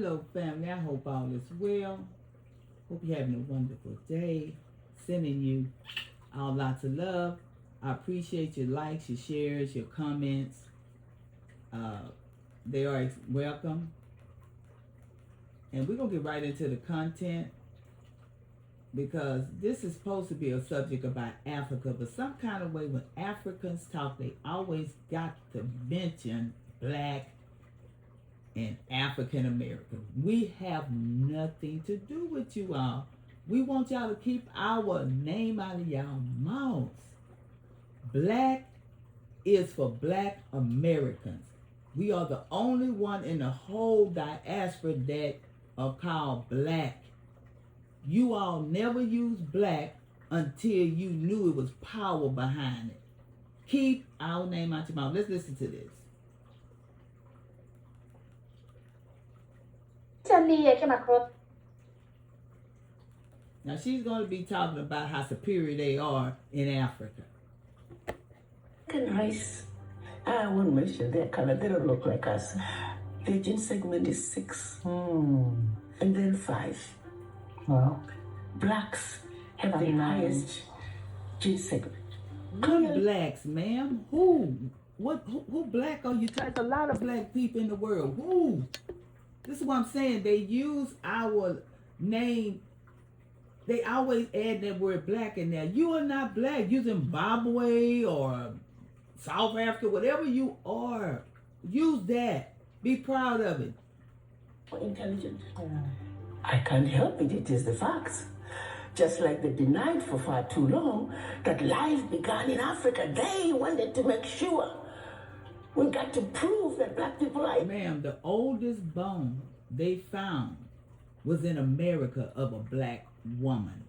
Hello, family. I hope all is well. Hope you're having a wonderful day. Sending you all lots of love. I appreciate your likes, your shares, your comments. Uh, they are welcome. And we're going to get right into the content because this is supposed to be a subject about Africa, but some kind of way when Africans talk, they always got to mention black and African American. We have nothing to do with you all. We want y'all to keep our name out of y'all mouths. Black is for black Americans. We are the only one in the whole diaspora that are called black. You all never used black until you knew it was power behind it. Keep our name out your mouth. Let's listen to this. Recently, I came across. Now she's going to be talking about how superior they are in Africa. African race, I won't mention their color. They don't look like us. Their gene segment is 6, and then 5. Wow. Blacks have the highest gene segment. What blacks, ma'am? Who? Who black are you? There's a lot of black people in the world. Who? This is what I'm saying. They use our name. They always add that word black in there. You are not black. You Zimbabwe or South Africa, whatever you are. Use that. Be proud of it. Intelligent. I can't help it. It is the facts. Just like they denied for far too long that life began in Africa. They wanted to make sure we got to prove that black people are. Ma'am, the oldest bone they found was in America of a black woman.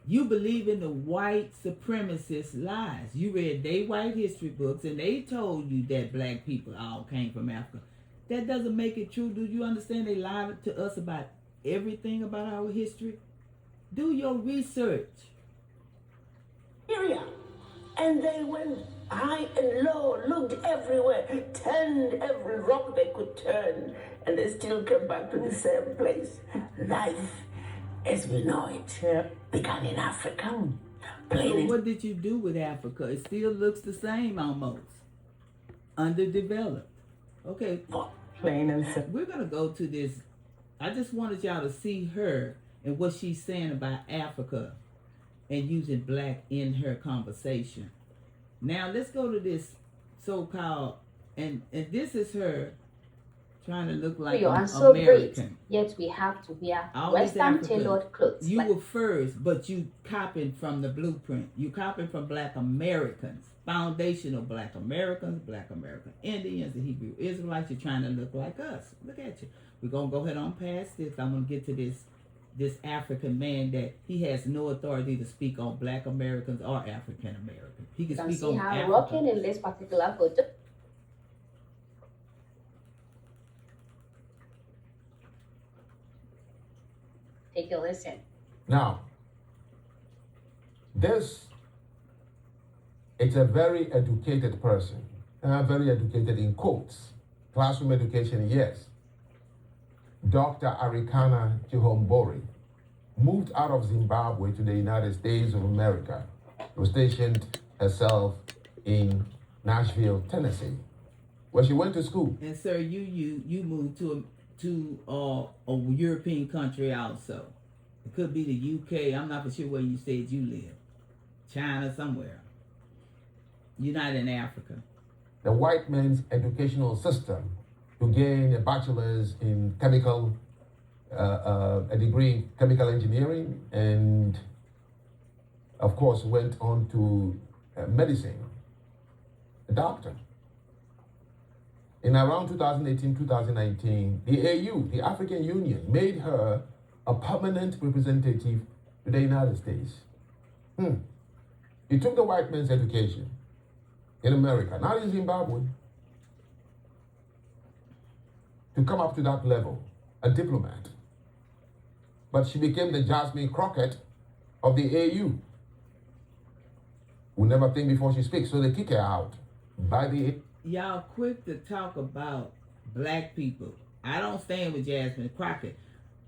You believe in the white supremacist lies. You read their white history books and they told you that black people all came from Africa. That doesn't make it true. Do you understand they lied to us about everything about our history? Do your research. Syria. And they went high and low, looked everywhere, turned every rock they could turn, and they still came back to the same place. Life, as we know it, began in Africa. So what did you do with Africa? It still looks the same almost. Underdeveloped. Okay. Plain and simple. We're going to go to this. I just wanted y'all to see her and what she's saying about Africa and using black in her conversation. Now let's go to this so-called, and this is her trying to look like You an are so American. great, yet we have to wear All these Western Africans. tailored clothes. You were first, but you copied from the blueprint. You copied from black Americans, foundational black Americans, black American Indians, the Hebrew Israelites. You're trying to look like us. Look at you. We're going to go ahead on past this. I'm going to get to this African man that he has no authority to speak on black Americans or African Americans. He can You can speak see on her Africa. rocking in this particular photo. Take a listen. Now, this it's a very educated person, very educated in quotes, classroom education, yes. Dr. Arikana Chihombori moved out of Zimbabwe to the United States of America, was stationed herself in Nashville, Tennessee, where she went to school. And sir, you moved to a European country also. It could be the UK. I'm not for sure where you said you live. China, somewhere. You're not in Africa. The white man's educational system to gain a bachelor's in chemical, a degree in chemical engineering, and of course went on to medicine, a doctor. In around 2018-2019, the AU, the African Union, made her a permanent representative to the United States. He took the white man's education in America, not in Zimbabwe, to come up to that level, a diplomat. But she became the Jasmine Crockett of the AU, who never think before she speaks, so they kick her out by the... Y'all quick to talk about black people I don't stand with Jasmine Crockett.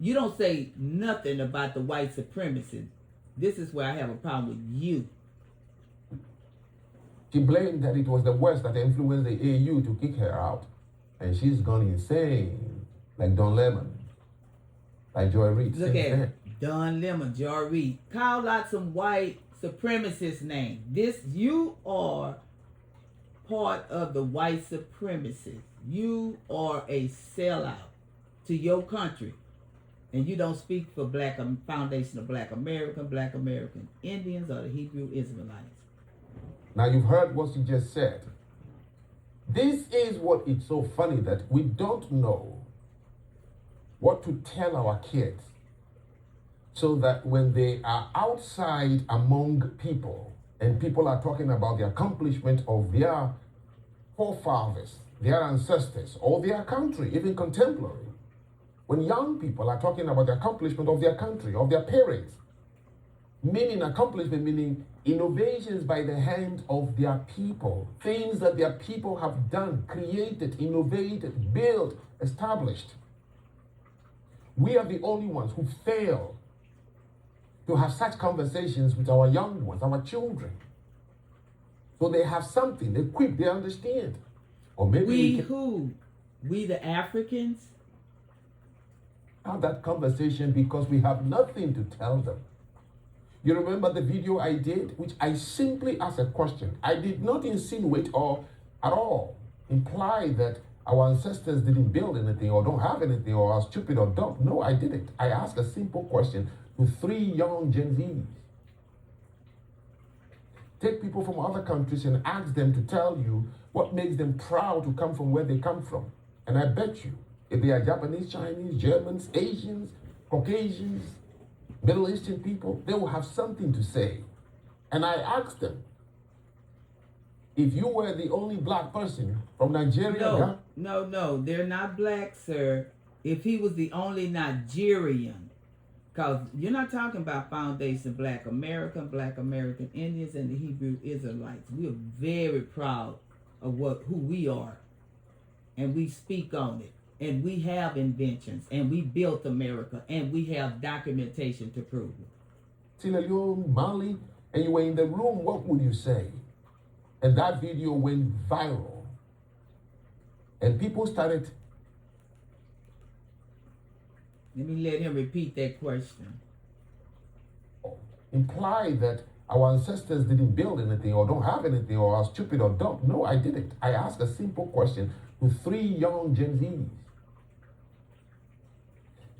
You don't say nothing about the white supremacists. This is where I have a problem with you. She blamed that it was the West that influenced the AU to kick her out. And she's gone insane, like Don Lemon, like Joy Reid. Look at it. Don Lemon, Joy Reid. Call out some white supremacist names. You are part of the white supremacists. You are a sellout to your country. And you don't speak for Foundation of Black American Indians, or the Hebrew Israelites. Now you've heard what she just said. This is what it's so funny that we don't know what to tell our kids, so that when they are outside among people and people are talking about the accomplishment of their forefathers, their ancestors, or their country, even contemporary, when young people are talking about the accomplishment of their country, of their parents, meaning accomplishment, meaning innovations by the hand of their people, things that their people have done, created, innovated, built, established. We are the only ones who fail to have such conversations with our young ones, our children. So they have something, they quick, they understand. Or maybe we the Africans? Have that conversation because we have nothing to tell them. You remember the video I did, which I simply asked a question. I did not insinuate or at all imply that our ancestors didn't build anything or don't have anything or are stupid or dumb. No, I didn't. I asked a simple question to 3 young Gen Zs. Take people from other countries and ask them to tell you what makes them proud to come from where they come from. And I bet you, if they are Japanese, Chinese, Germans, Asians, Caucasians, Middle Eastern people, they will have something to say. And I asked them, if you were the only black person from Nigeria... No, they're not black, sir. If he was the only Nigerian, because you're not talking about Foundation Black American Indians, and the Hebrew Israelites. We are very proud of who we are, and we speak on it. And we have inventions, and we built America, and we have documentation to prove it. Sierra Leone, Mali, and you were in the room, what would you say? And that video went viral. And people started... Let me let him repeat that question. Imply that our ancestors didn't build anything or don't have anything or are stupid or dumb. No, I didn't. I asked a simple question to 3 young Gen Zs.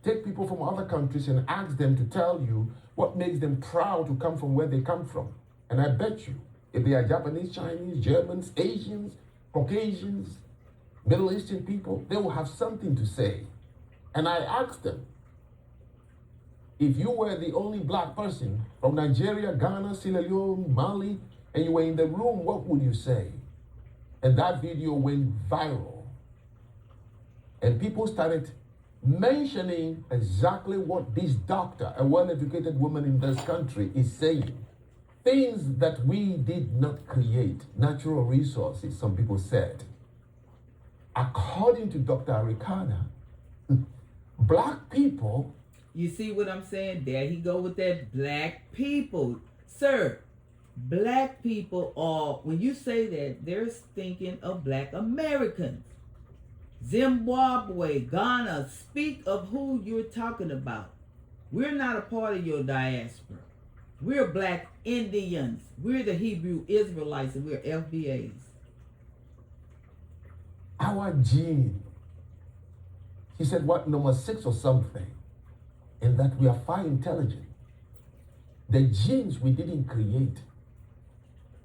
Take people from other countries and ask them to tell you what makes them proud to come from where they come from. And I bet you, if they are Japanese, Chinese, Germans, Asians, Caucasians, Middle Eastern people, they will have something to say. And I asked them, if you were the only black person from Nigeria, Ghana, Sierra Leone, Mali, and you were in the room, what would you say? And that video went viral. And people started mentioning exactly what this doctor, a well-educated woman in this country, is saying. Things that we did not create, natural resources, some people said. According to Dr. Arikana, black people... You see what I'm saying? There he go with that black people. Sir, black people are, when you say that, they're thinking of black Americans. Zimbabwe, Ghana, speak of who you're talking about. We're not a part of your diaspora. We're black Indians. We're the Hebrew Israelites, and we're FBAs. Our gene, he said, what, number 6 or something, and that we are far intelligent. The genes we didn't create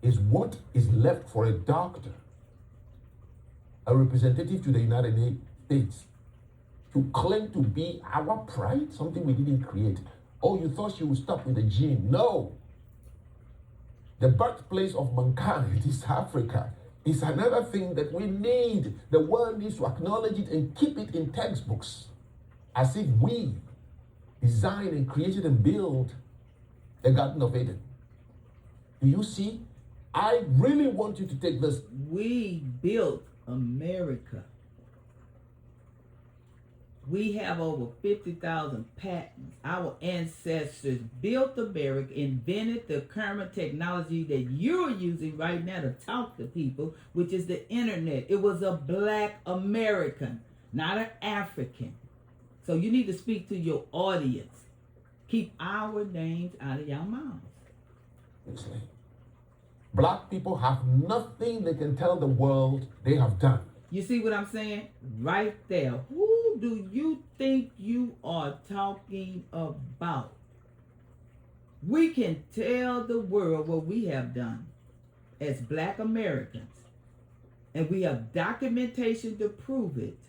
is what is left for a doctor, a representative to the United States, to claim to be our pride, something we didn't create. Oh, you thought she would stop with the gene? No. The birthplace of mankind is Africa. It's another thing that we need. The world needs to acknowledge it and keep it in textbooks, as if we designed and created and built the Garden of Eden. Do you see? I really want you to take this. We built America. We have over 50,000 patents. Our ancestors built America, invented the current technology that you're using right now to talk to people, which is the internet. It was a black American, not an African. So you need to speak to your audience. Keep our names out of your mouths. Seriously. Black people have nothing they can tell the world they have done. You see what I'm saying? Right there. Who do you think you are talking about? We can tell the world what we have done as black Americans. And we have documentation to prove it.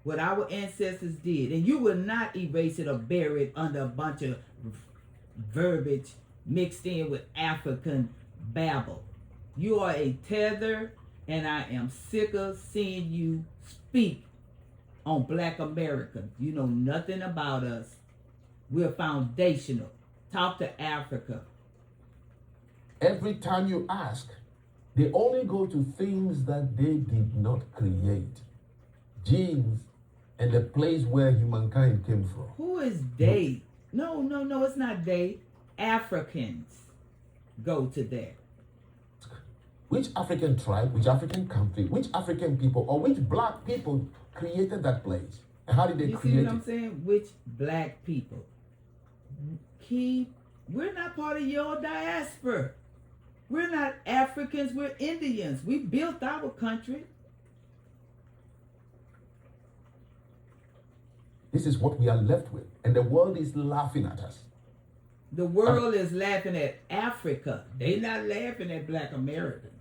What our ancestors did. And you will not erase it or bury it under a bunch of verbiage mixed in with African babble. You are a tether, and I am sick of seeing you speak on black Americans. You know nothing about us. We're foundational. Talk to Africa. Every time you ask, they only go to things that they did not create. Genes and the place where humankind came from. Who is they? No, it's not they. Africans go to there. Which African tribe, which African country, which African people, or which black people created that place? And how did they You create see it? what I'm saying? Which black people? We're not part of your diaspora. We're not Africans, we're Indians. We built our country. This is what we are left with. And the world is laughing at us. The world is laughing at Africa. They're not laughing at black Americans.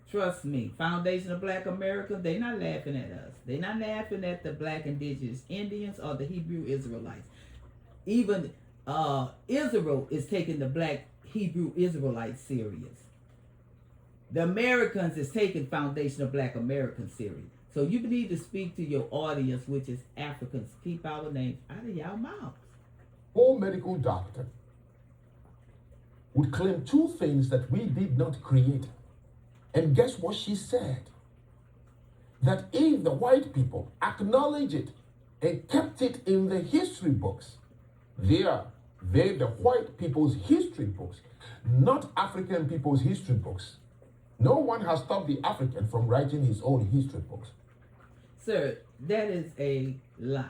Trust me. Foundation of Black America, they're not laughing at us. They're not laughing at the black indigenous Indians or the Hebrew Israelites. Even Israel is taking the black Hebrew Israelites serious. The Americans is taking Foundation of Black Americans serious. So you need to speak to your audience, which is Africans. Keep our names out of y'all mouths. All medical doctor would claim two things that we did not create. And guess what she said? That if the white people acknowledge it and kept it in the history books, they're the white people's history books, not African people's history books. No one has stopped the African from writing his own history books. Sir, that is a lie.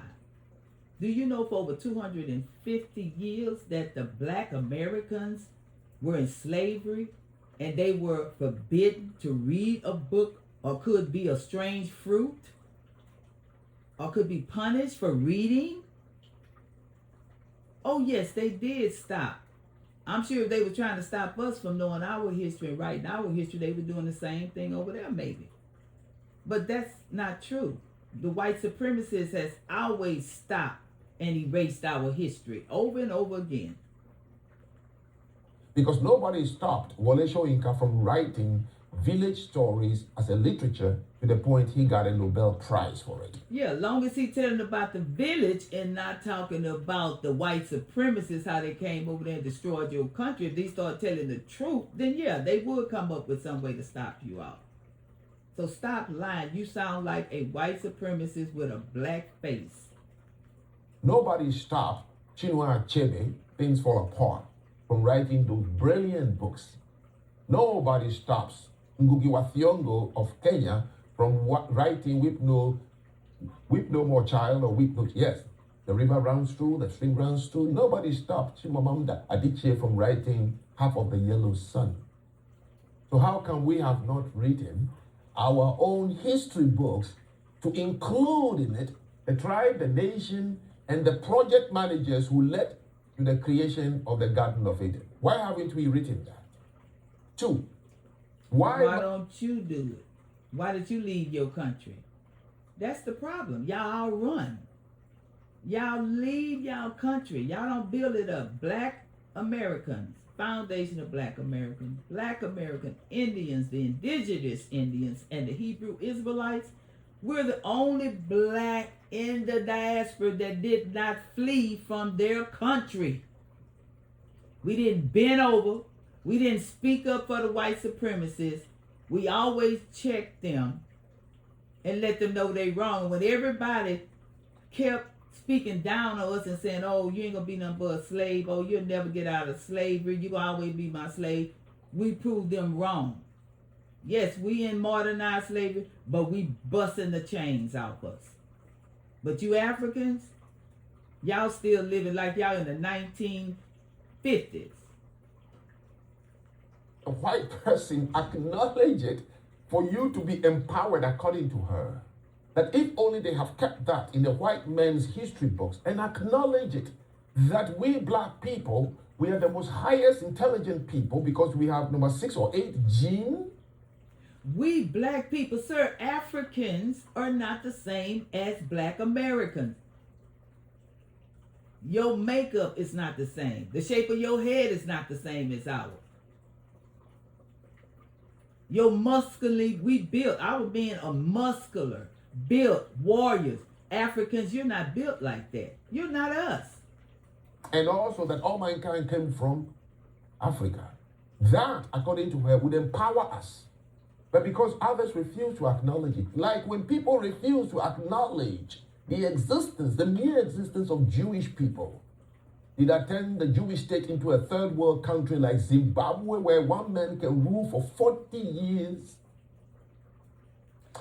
Do you know for over 250 years that the black Americans were in slavery and they were forbidden to read a book or could be a strange fruit or could be punished for reading? Oh yes, they did stop. I'm sure if they were trying to stop us from knowing our history and writing our history, they were doing the same thing over there maybe. But that's not true. The white supremacists has always stopped and erased our history over and over again. Because nobody stopped Wole Soyinka from writing village stories as a literature to the point he got a Nobel Prize for it. Yeah, long as he telling about the village and not talking about the white supremacists, how they came over there and destroyed your country. If they start telling the truth, then yeah, they would come up with some way to stop you out. So stop lying. You sound like a white supremacist with a black face. Nobody stopped Chinua Achebe, Things Fall Apart, from writing those brilliant books. Nobody stops Ngugi wa Thiong'o of Kenya from writing Weep No More Child or Weep No. Yes, the river runs through, the stream runs through. Nobody stopped Chimamanda Adichie from writing Half of the Yellow Sun. So how can we have not written our own history books to include in it the tribe, the nation, and the project managers who led to the creation of the Garden of Eden? Why haven't we written that? Two, why don't you do it? Why did you leave your country? That's the problem. Y'all all run. Y'all leave y'all country. Y'all don't build it up. Black Americans, Foundation of Black Americans, Black American Indians, the indigenous Indians, and the Hebrew Israelites, we're the only black in the diaspora that did not flee from their country. We didn't bend over. We didn't speak up for the white supremacists. We always checked them and let them know they wrong. When everybody kept speaking down on us and saying, oh, you ain't gonna be nothing but a slave, oh, you'll never get out of slavery, you gonna always be my slave, we proved them wrong. Yes, we in modernized slavery, but we busting the chains off us. But you Africans, y'all still living like y'all in the 1950s. A white person acknowledge it for you to be empowered according to her. That if only they have kept that in the white man's history books and acknowledge it, that we black people, we are the most highest intelligent people because we have number 6 or 8 gene. We black people, sir, Africans are not the same as black Americans. Your makeup is not the same. The shape of your head is not the same as ours. Your muscularly, we built, our being a muscular, built warriors. Africans, you're not built like that. You're not us. And also that all mankind came from Africa. That, according to her, would empower us. But because others refuse to acknowledge it, like when people refuse to acknowledge the existence, the mere existence of Jewish people, did attend the Jewish state into a third world country like Zimbabwe, where one man can rule for 40 years.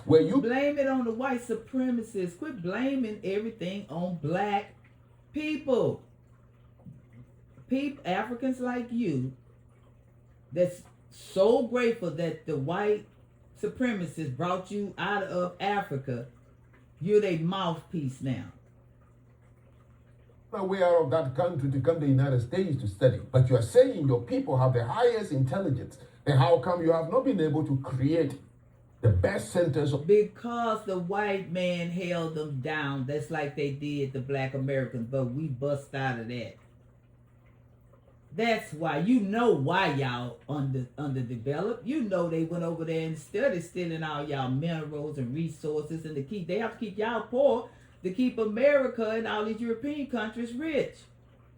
Where you blame it on the white supremacists. Quit blaming everything on black people. Africans like you, that's so grateful that the white supremacists brought you out of Africa. You're their mouthpiece now. Way out of that country to come to the United States to study. But you are saying your people have the highest intelligence. Then how come you have not been able to create the best centers of... Because the white man held them down. That's like they did the black Americans, but we bust out of that. That's why. You know why y'all underdeveloped. You know they went over there and studied stealing all y'all minerals and resources, and they have to keep y'all poor to keep America and all these European countries rich.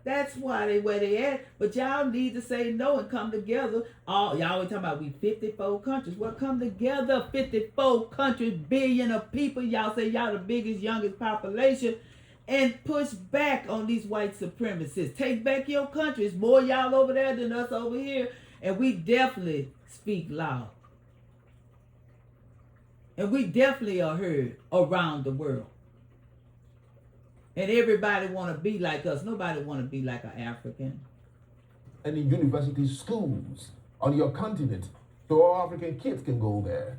That's why they where they at. But y'all need to say no and come together. Y'all always talking about we 54 countries. Well, come together, 54 countries, billion of people. Y'all say y'all the biggest, youngest population. And push back on these white supremacists. Take back your countries. More y'all over there than us over here. And we definitely speak loud. And we definitely are heard around the world. And everybody want to be like us. Nobody want to be like an African. And in university schools on your continent, so all African kids can go there.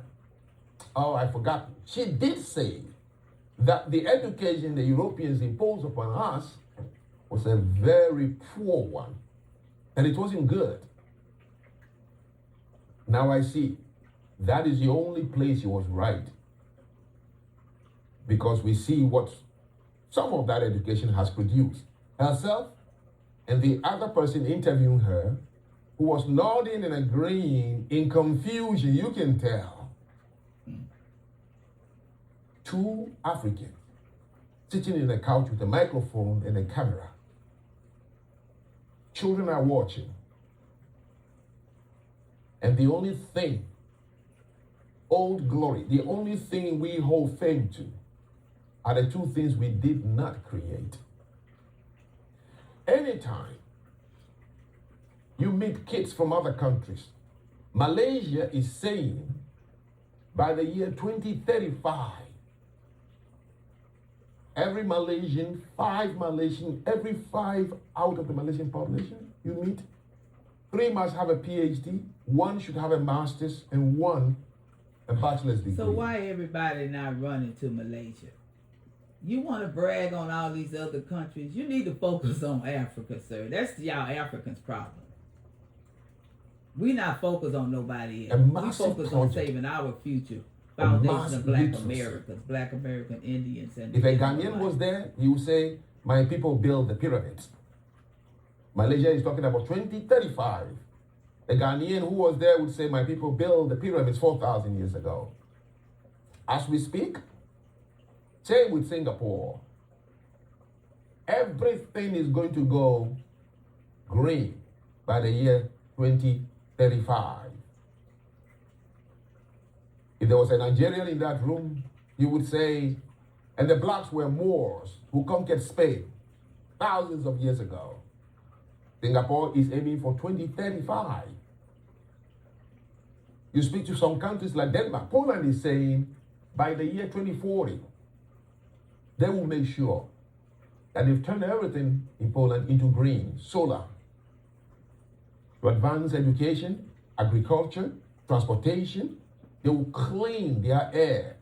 Oh, I forgot. She did say that the education the Europeans imposed upon us was a very poor one. And it wasn't good. Now I see. That is the only place he was right. Because we see what some of that education has produced. Herself and the other person interviewing her, who was nodding and agreeing in confusion, you can tell. 2 Africans sitting in a couch with a microphone and a camera. Children are watching. And the only thing, old glory, the only thing we hold fame to are the 2 things we did not create. Anytime you meet kids from other countries, Malaysia is saying by the year 2035, every Malaysian, every 5 out of the Malaysian population you meet, 3 must have a PhD, 1 should have a master's, and 1 a bachelor's degree. So why everybody not running to Malaysia? You want to brag on all these other countries? You need to focus on Africa, sir. That's y'all Africans' problem. We not focused on nobody else. We focus on saving our future. Foundation of Black Americans, Black American Indians. And if a Ghanaian was there, he would say, my people build the pyramids. Malaysia is talking about 2035. A Ghanaian who was there would say, my people build the pyramids 4,000 years ago. As we speak, same with Singapore. Everything is going to go green by the year 2035. If there was a Nigerian in that room, you would say, And the blacks were Moors who conquered Spain thousands of years ago. Singapore is aiming for 2035. You speak to some countries like Denmark. Poland is saying by the year 2040, they will make sure that they've turned everything in Poland into green, solar, to advance education, agriculture, transportation. They will clean their air.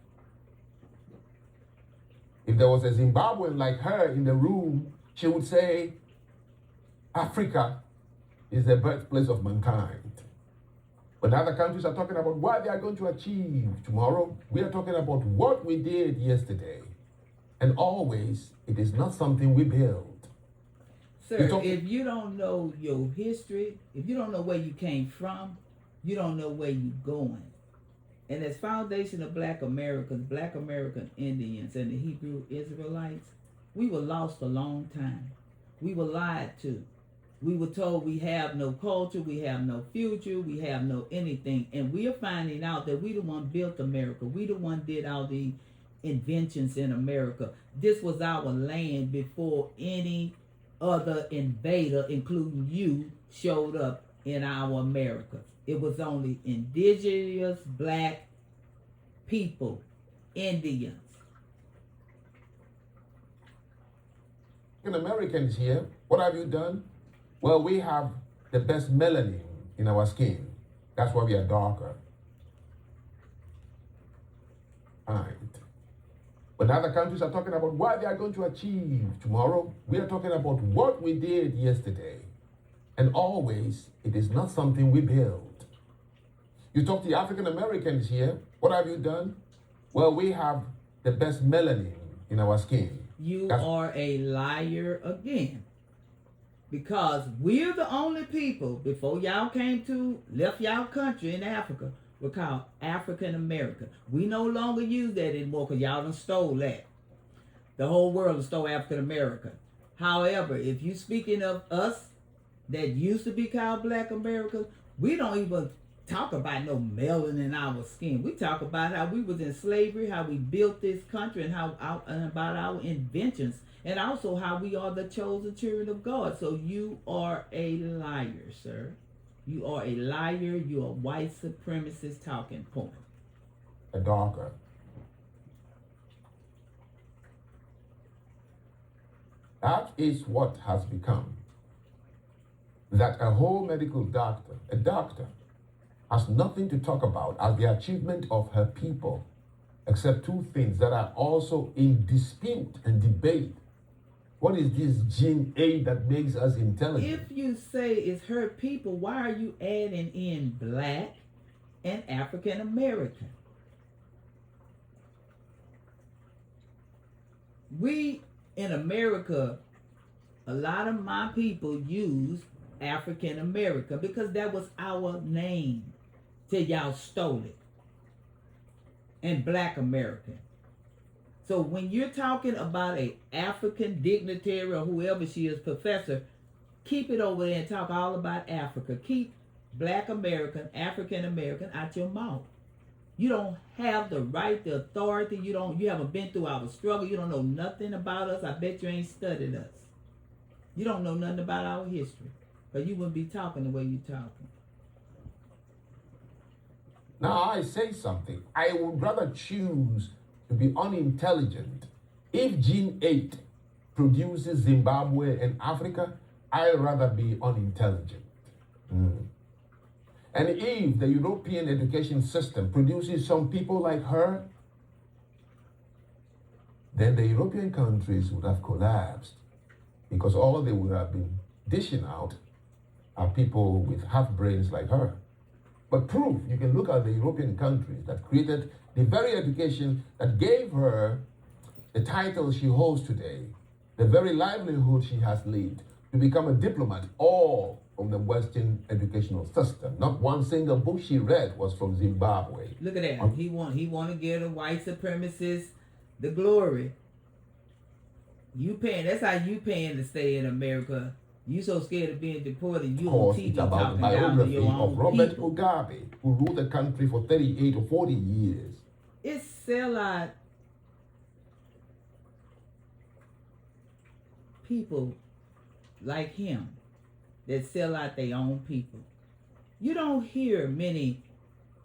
If there was a Zimbabwean like her in the room, she would say, Africa is the birthplace of mankind. When other countries are talking about what they are going to achieve tomorrow, we are talking about what we did yesterday. And always, it is not something we build. Sir, if you don't know your history, if you don't know where you came from, you don't know where you're going. And as foundation of Black Americans, Black American Indians, and the Hebrew Israelites, we were lost a long time. We were lied to. We were told we have no culture, we have no future, we have no anything. And we are finding out that we the one built America. We the one did all the inventions in America. This was our land before any other invader, including you, showed up in our America. It was only indigenous black people, Indians. Americans here, what have you done? Well, we have the best melanin in our skin. That's why we are darker. Right. When other countries are talking about what they are going to achieve tomorrow, we are talking about what we did yesterday. And always, it is not something we build. You talk to the African Americans here, what have you done? Well, we have the best melanin in our skin. You are a liar again. Because we're the only people, before y'all left y'all country in Africa, were called African American. We no longer use that anymore because y'all done stole that. The whole world stole African American. However, if you speaking of us that used to be called Black Americans, we don't even talk about no melanin in our skin. We talk about how we was in slavery, how we built this country, and about our inventions, and also how we are the chosen children of God. So you are a liar, sir. You are a liar. You are white supremacist talking point. A darker. That is what has become. That a whole medical doctor, a doctor, has nothing to talk about as the achievement of her people, except two things that are also in dispute and debate. What is this gene A that makes us intelligent? If you say it's her people, why are you adding in Black and African American? We in America, a lot of my people use African American because that was our name till y'all stole it. And Black American. So when you're talking about a African dignitary or whoever she is, professor, keep it over there and talk all about Africa. Keep Black American, African American out your mouth. You don't have the right, the authority. You haven't been through our struggle. You don't know nothing about us. I bet you ain't studied us. You don't know nothing about our history. But you wouldn't be talking the way you're talking. Now I say something. I would rather choose to be unintelligent. If Gene 8 produces Zimbabwe and Africa, I'd rather be unintelligent. And if the European education system produces some people like her, then the European countries would have collapsed because all they would have been dishing out are people with half brains like her. But proof, you can look at the European countries that created the very education that gave her the title she holds today, the very livelihood she has lived, to become a diplomat, all from the Western educational system. Not one single book she read was from Zimbabwe. Look at that. He want to give the white supremacists the glory. You paying, that's how you paying to stay in America. You so scared of being deported, you on TV It's about the talking down to biography your own of Robert people. Mugabe, who ruled the country for 38 or 40 years. It's sellout people like him that sell out their own people. You don't hear many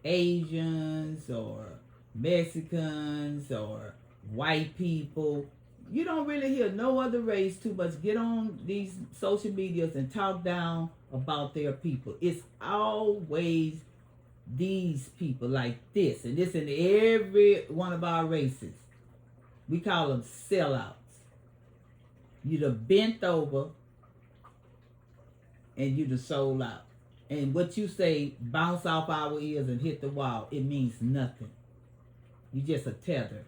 Asians or Mexicans or white people. You don't really hear no other race too much get on these social medias and talk down about their people. It's always these people like this, and this in every one of our races. We call them sellouts. You'd have bent over and you'd have sold out. And what you say bounce off our ears and hit the wall, it means nothing. You just a tether.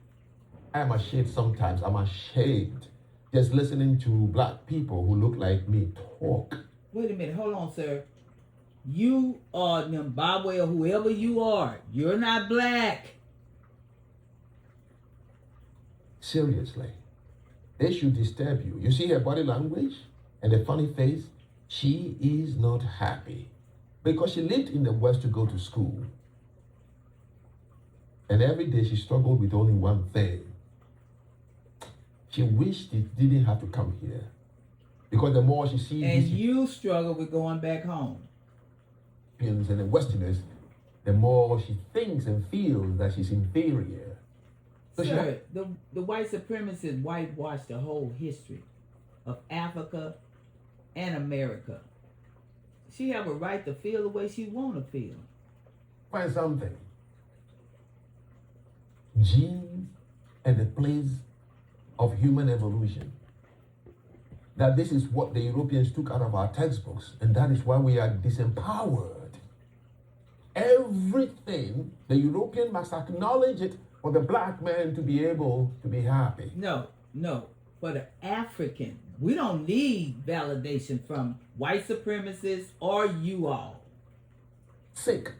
I'm ashamed sometimes. I'm ashamed just listening to black people who look like me talk. Wait a minute, hold on, sir. You are Zimbabwe or whoever you are. You're not black. Seriously. They should disturb you. You see her body language and the funny face? She is not happy because she lived in the West to go to school. And every day she struggled with only one thing. She wished it didn't have to come here. Because the more she sees And these you struggle with going back home. Europeans and the Westerners, the more she thinks and feels that she's inferior. So Sir, the white supremacists whitewashed the whole history of Africa and America. She have a right to feel the way she want to feel. Find something. Genes and the place of human evolution. That this is what the Europeans took out of our textbooks, and that is why we are disempowered. Everything, the European must acknowledge it for the black man to be able to be happy. No. For the African, we don't need validation from white supremacists or you all. Sick.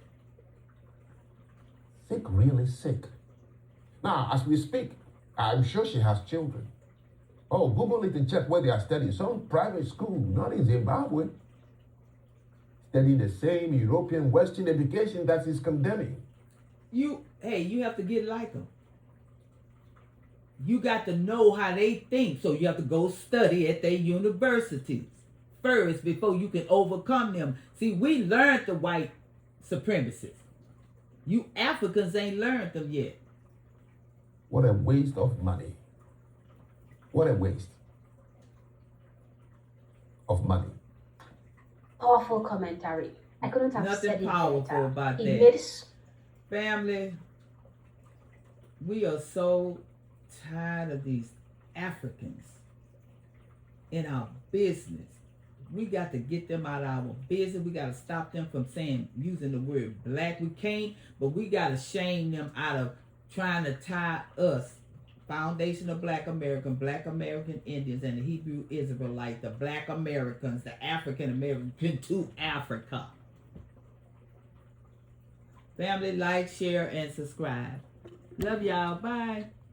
Sick, really sick. Now, as we speak, I'm sure she has children. Oh, Google it and check where they are studying. Some private school, not in Zimbabwe, studying the same European Western education that is condemning. You have to get like them. You got to know how they think, so you have to go study at their universities first before you can overcome them. See, we learned the white supremacists. You Africans ain't learned them yet. What a waste of money. What a waste of money. Powerful commentary. I couldn't have Nothing said it powerful better. about It that. made Family, we are so tired of these Africans in our business. We got to get them out of our business. We got to stop them from using the word black. We can't, but we got to shame them out of trying to tie us, foundation of black American Indians, and the Hebrew Israelites, the black Americans, the African American to Africa. Family, like, share, and subscribe. Love y'all. Bye.